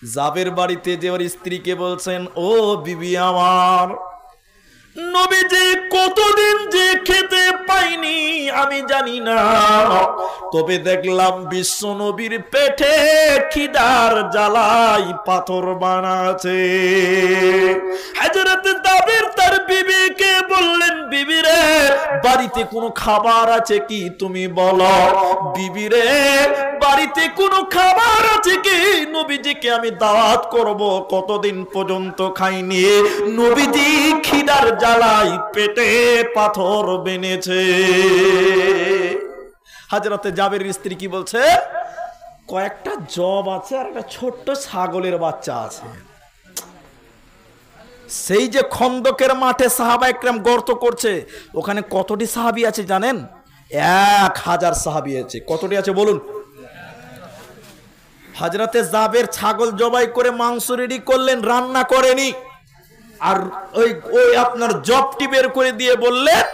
জাবের বাড়িতে যে ওর স্ত্রীকে বলছেন, ও বিবি আমার, নবীজি কতদিন যে খেতে পাইনি আমি জানি না, তবে দেখলাম বিশ্ব নবীর পেটে খিদার জ্বালাই পাথর বানাচ্ছে। হযরত জাবের তার বিবিকে বললেন, বিবি রে, বাড়িতে কোনো খাবার আছে কি তুমি বলো। বিবি রে, বাড়িতে কোনো খাবার আছে কি, নবীজিকে আমি দাওয়াত করব, কতদিন পর্যন্ত খাইনি, নবীজি খিদার জ্বালাই পেটে পাথর বেনেছে। হযরতে জাবেরের স্ত্রী কি বলছে, কয়েকটা জব আছে আর একটা ছোট্ট ছাগলের বাচ্চা আছে। সেই যে খন্দকের মাঠে সাহাবায়ে কেরাম গর্ত করছে, ওখানে কতটি সাহাবী আছে জানেন? 1000 সাহাবী আছে। কতটি আছে বলুন? হযরতে জাবের ছাগল জবাই করে মাংস রেডি করলেন, রান্না করেনি, আর ওই আপনার জবটি বের করে দিয়ে বললেন,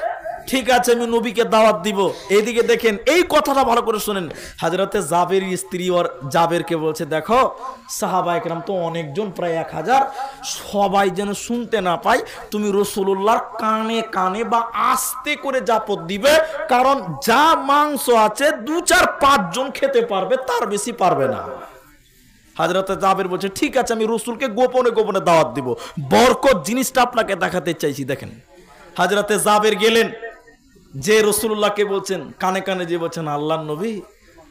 ঠিক আছে আমি নবীকে দাওয়াত দিব। এইদিকে দেখেন, এই কথাটা ভালো করে শুনেন। হযরতে জাবের স্ত্রী ওর জাবেরকে বলছে, দেখো সাহাবায়ে কেরাম তো অনেকজন, প্রায় 1000, সবাই যেন শুনতে না পায়, তুমি রাসূলুল্লাহর কানে কানে বা আস্তে করে জাপত দিবে, কারণ যা মাংস আছে 2-4-5 জন খেতে পারবে, তার বেশি পারবে না। হযরতে জাবের বলছে, ঠিক আছে আমি রাসূলকে গোপনে গোপনে দাওয়াত দিব। বরকত জিনিসটা আপনাকে দেখাতে চাইছি, দেখেন। হযরতে জাবের গেলেন, যে রাসূলুল্লাহকে বলছেন, কানে কানে যে বলছেন, আল্লাহর নবী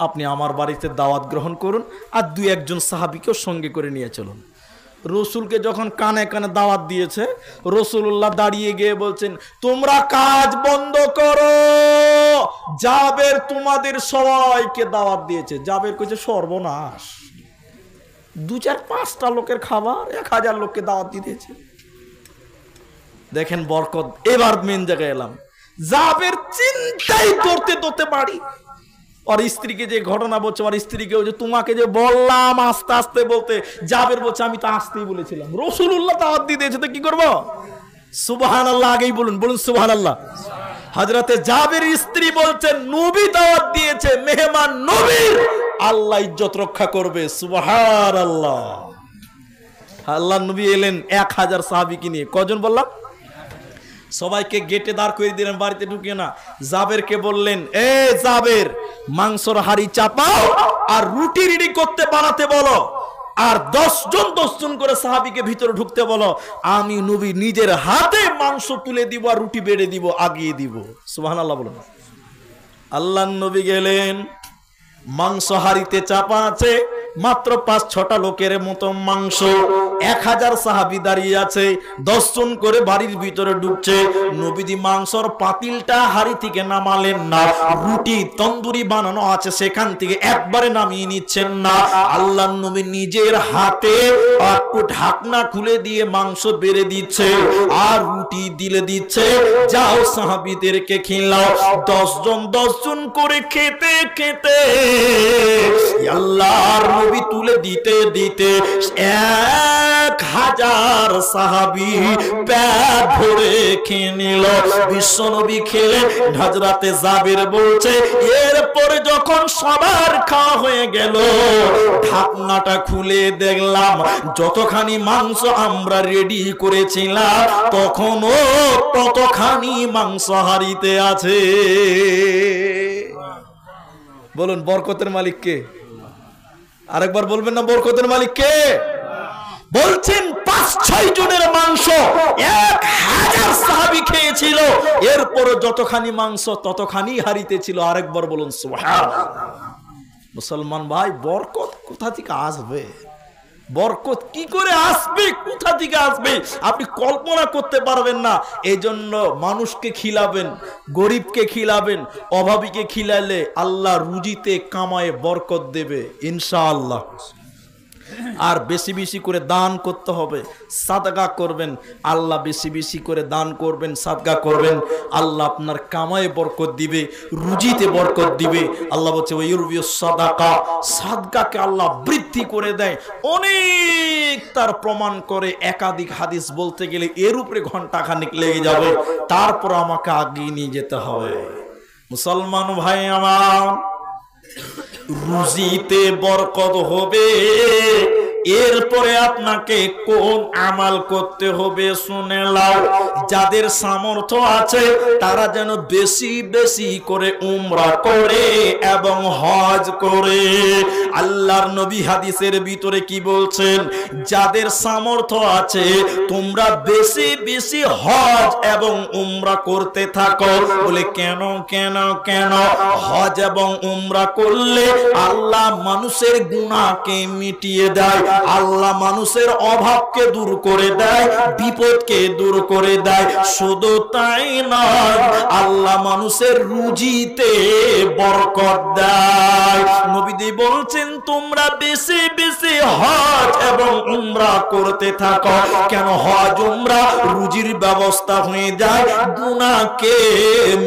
আপনি আমার বাড়িতে দাওয়াত গ্রহণ করুন, আর 2-1 জন সাহাবীকেও সঙ্গে করে নিয়ে চলুন। রাসূলকে যখন কানে কানে দাওয়াত দিয়েছে, রাসূলুল্লাহ দাঁড়িয়ে গিয়ে বলছেন, তোমরা কাজ বন্ধ করো, জাবের তোমাদের সবাইকে দাওয়াত দিয়েছে। জাবের কইছে, সর্বনাশ, 2-4-5টা লোকের খাবার 1000 লোককে দাওয়াত দিয়েছে। দেখেন বরকত। এবার মেন জায়গায় এলাম। জাবের চিন্তাই করতে করতে বাড়ি, আর স্ত্রীকে যে ঘটনা বলছে, আর স্ত্রীকে যে তোমাকে যে বললাম আস্তে আস্তে বলতে, জাবের বলছে আমি তো আস্তেই বলেছিলাম, রাসূলুল্লাহ দাওয়াত দিয়েছে তো কি করব। সুবহানাল্লাহ, আগেই বলুন, বলুন সুবহানাল্লাহ। হযরতে জাবের স্ত্রী বলছেন, নবী দাওয়াত দিয়েছে, মেহমান নবীর আল্লাহ ইজ্জত রক্ষা করবে। সুবহানাল্লাহ। আল্লাহর নবী এলেন 1000 সাহাবীকে নিয়ে। কজন বললাম? সবাইকে গেটে দাঁড় করে দিলেন, বাড়িতে ঢুকিয়ে না। জাবেরকে বললেন, এ জাবের, মাংসর হাড়ি চাপাও আর রুটি রেডি করতে বানাতে বলো, আর 10 জন করে সাহাবীকে ভিতরে ঢুকতে বলো, আমি নবী নিজের হাতে মাংস তুলে দিব আর রুটি বেড়ে দিব, আগিয়ে দিব। সুবহানাল্লাহ বলুন। আল্লাহর নবী গেলেন, মাংস হাড়িতে চাপা আছে, মাত্র 5-6টা লোকের মতো মাংস। 1000 সাহাবী দাঁড়িয়ে আছে, 10 জন করে বাড়ির ভিতরে ঢুকছে। নবীজি মাংসর পাতিলটা হাড়ি থেকে নামালেন না, রুটি তন্দুরি বানানো আছে সেখান থেকে একবারে নামিয়ে নিচ্ছেন না। আল্লাহর নবী নিজের হাতে একটু ঢাকনা খুলে দিয়ে মাংস বেড়ে দিচ্ছে আর রুটি দিলে দিচ্ছে, যাও সাহাবীদেরকে খিলাও। 10 জন করে খেতে খেতে আল্লাহর নবী তুলে দিতে দিতে 1000 সাহাবী পেট ভরে খেয়ে নিল। বিশ্ব নবী খেলে হযরতে জাবের বলছে, এরপরে যখন সবার খাওয়া হয়ে গেল, ঢাকনাটা খুলে দেখলাম যতখানি মাংস আমরা রেডি করেছিলাম তখনও ততখানি মাংস হাড়িতে আছে। বলুন বরকতের মালিক কে? আরেকবার বলবেন না, বরকতের মালিক কে? বলছেন 5-6 জনের মাংস 1000 সাহাবী খেয়েছিল, এরপর যতখানি মাংস ততখানি হাড়িতে ছিল। আরেকবার বলুন সুবহানাল্লাহ। মুসলমান ভাই, বরকত কোথা থেকে আসবে? বরকত কি করে আসবে, কোথা থেকে আসবে আপনি কল্পনা করতে পারবেন না। এই জন্য মানুষকে খিলাবেন, গরিবকে খিলাবেন, অভাবীকে খিলালে আল্লাহ রুজিতে কামায়ে বরকত দেবে ইনশাআল্লাহ। আর বেশি বেশি করে দান করতে হবে, সাদকা করবেন, আল্লাহ বেশি বেশি করে দান করবেন, সাদকা করবেন, আল্লাহ আপনার কামায়ে বরকত দিবে, রুজিতে বরকত দিবে। আল্লাহ বলছে ওয়ায়ুরবিউস সাদাকা, সাদকাকে আল্লাহ বৃদ্ধি করে দেয়। অনেক তার প্রমাণ করে, একাধিক হাদিস বলতে গেলে এর উপরে ঘন্টা খানিক লেগে যাবে, তারপর আমাকে আগিয়ে নিয়ে যেতে হবে। মুসলমান ভাই আমার, রুজিতে বরকত হবে এরপরে আপনাকে কোন আমাল করতে হবে শুনে নাও। যাদের সামর্থ্য আছে তারা যেন বেশি বেশি করে উমরা করে এবং হজ করে। আল্লাহর নবী হাদিসের ভিতরে কি বলছেন? যাদের সামর্থ্য আছে তোমরা বেশি বেশি হজ এবং উমরা করতে থাকো। বলে কেন কেন কেন? হজ এবং উমরা করলে আল্লাহ মানুষের গুনাহকে মিটিয়ে দেয়, আল্লাহ মানুষের অভাবকে দূর করে দেয়, বিপদকে দূর করে দেয়। শুধু তাই নয়, আল্লাহ মানুষের রুজিতে বরকত দেয়। নবীজি বলছেন তোমরা বেশি বেশি হজ এবং উমরা করতে থাকো। কেন? হজ উমরা রুজির ব্যবস্থা হয়ে যায়, গুনাহকে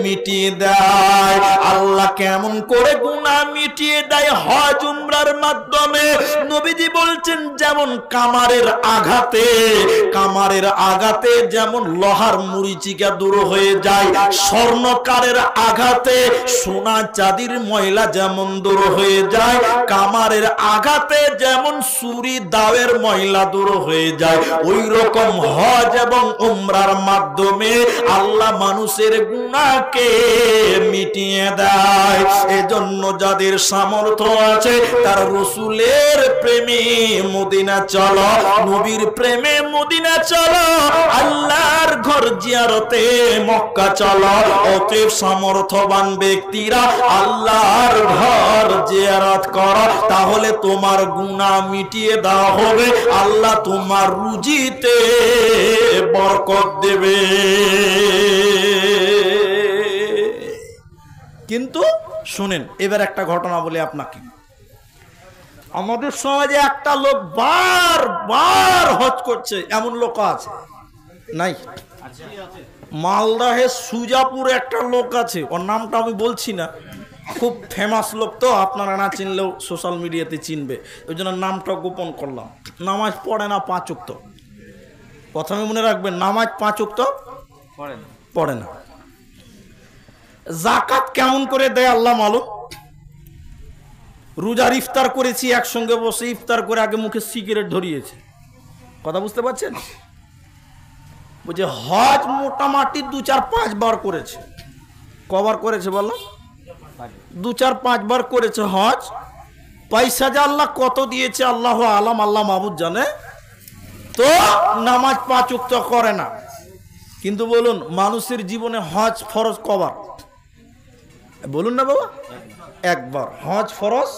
মিটিয়ে দেয়। আল্লাহ কেমন করে গুনাহ মিটিয়ে দেয়? হজ উমরার মাধ্যমে। নবীজি বলছেন যেমন কামারের আঘাতে যেমন লোহার মরিচিকা দূর হয়ে যায়, স্বর্ণকারের আঘাতে সোনা চাঁদির ময়লা যেমন দূর হয়ে যায়, কামারের আঘাতে যেমন ছুরি দাওয়ের ময়লা দূর হয়ে যায়, ওই রকম হজ এবং উমরার মাধ্যমে আল্লাহ মানুষের গুনাহকে মিটিয়ে দেয়। এজন্য যাদের সামর্থ্য আছে তার রাসূলের প্রেমে মদিনা চলো, নবীর প্রেমে মদিনা চলো, আল্লাহর ঘর জিয়ারতে মক্কা চলো। অতএব সামর্থ্যবান ব্যক্তিরা আল্লাহর ঘর জিয়ারত করো, তাহলে তোমার গুনাহ মিটিয়ে দেওয়া হবে, আল্লাহ তোমার রুজিতে বরকত দেবে। কিন্তু শুনেন, এবার একটা ঘটনা বলি আপনাকে। আমাদের সমাজে একটা লোক বারবার হজ করছে, এমন লোক আছে নাই? মালদাহে সুজাপুরে একটা লোক আছে, ওর নামটা আমি বলছি না, খুব ফেমাস লোক, তো আপনারা না চিনলেও সোশ্যাল মিডিয়াতে চিনবে, ওই জন্য নামটা গোপন করলাম। নামাজ পড়ে না 5 ওয়াক্ত। প্রথমে মনে রাখবেন, নামাজ 5 ওয়াক্ত পড়ে না। যাকাত কেমন করে দেয় আল্লাহ মালুম। রোজার ইফতার করেছি একসঙ্গে বসে, ইফতার করে আগে মুখে সিগারেট ধরিয়েছে। কথা বুঝতে পারছেন? বলছে হজ মোটামুটি 2-4-5 বার করেছে। কবার করেছে বললাম? 2-4-5 বার করেছে হজ। পয়সা যে আল্লাহ কত দিয়েছে আল্লাহ আলাম, আল্লাহ মাহবুদ জানে। তো নামাজ 5 ওয়াক্ত করে না। কিন্তু বলুন, মানুষের জীবনে হজ ফরজ কবার? বলুন না বাবা। একবার। হজ ফরজ,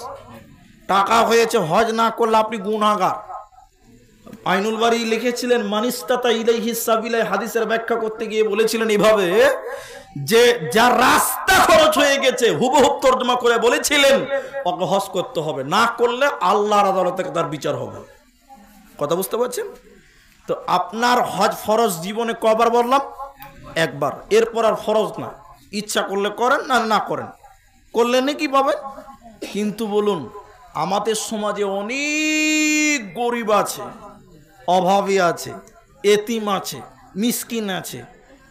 টাকা হয়েছে, হজ না করলে আপনি গুনাহগার। আইনুল বারী লিখেছিলেন মানিস্তাতা ইলাইহি সাবিলা, হাদিসের ব্যাখ্যা করতে গিয়ে বলেছিলেন এভাবে যে যার রাস্তা খরচ হয়ে গেছে, হুবহুব তর্জমা করে বলেছিলেন ওকে হজ করতে হবে, না করলে আল্লাহর আদালতে তার বিচার হবে। কথা বুঝতে পারছেন? তো আপনার হজ ফরজ জীবনে কবার বললাম? একবার। এরপর আর ফরজ না, ইচ্ছা করলে করেন, না না করেন, করলে নাকি পাবেন। কিন্তু বলুন, আমাদের সমাজে অনেক গরিব আছে, অভাবী আছে, এতিম আছে, মিসকিন আছে।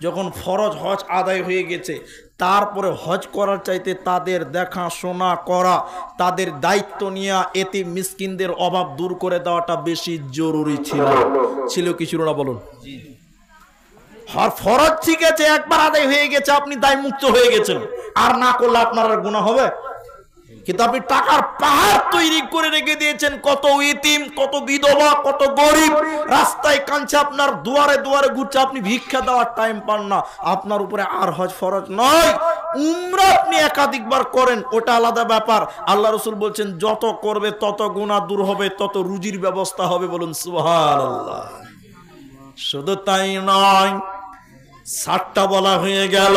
যখন ফরজ হজ আদায় হয়ে গেছে, তারপরে হজ করার চাইতে তাদের দেখাশোনা করা, তাদের দায়িত্ব নিয়ে এতিম মিসকিনদের অভাব দূর করে দেওয়াটা বেশি জরুরি ছিল কি ছিল না বলুন? আর ফরজ ঠিক আছে, একবার আদায় হয়ে গেছে, আপনি দায় মুক্ত হয়ে গেছেন, আর না করলে আপনার আর গুনাহ হবে। কিন্তু আপনি টাকার পাহাড় তৈরি করে রেখে দিয়েছেন, কত ইতিম, কত বিধবা, কত গরিব রাস্তায় কাঁদছে, আপনার দুয়ারে দুয়ারে ঘুরছে, আপনি ভিক্ষা দেওয়ার টাইম পান না। আপনার উপরে আর হজ ফরজ নয়। উমরা আপনি একাধিকবার করেন, ওটা আলাদা ব্যাপার। আল্লাহ রাসূল বলছেন যত করবে তত গুনাহ দূর হবে, তত রুজির ব্যবস্থা হবে। বলুন সুবহানাল্লাহ। শুধু তাই নয়, 7টা বলা হয়ে গেল।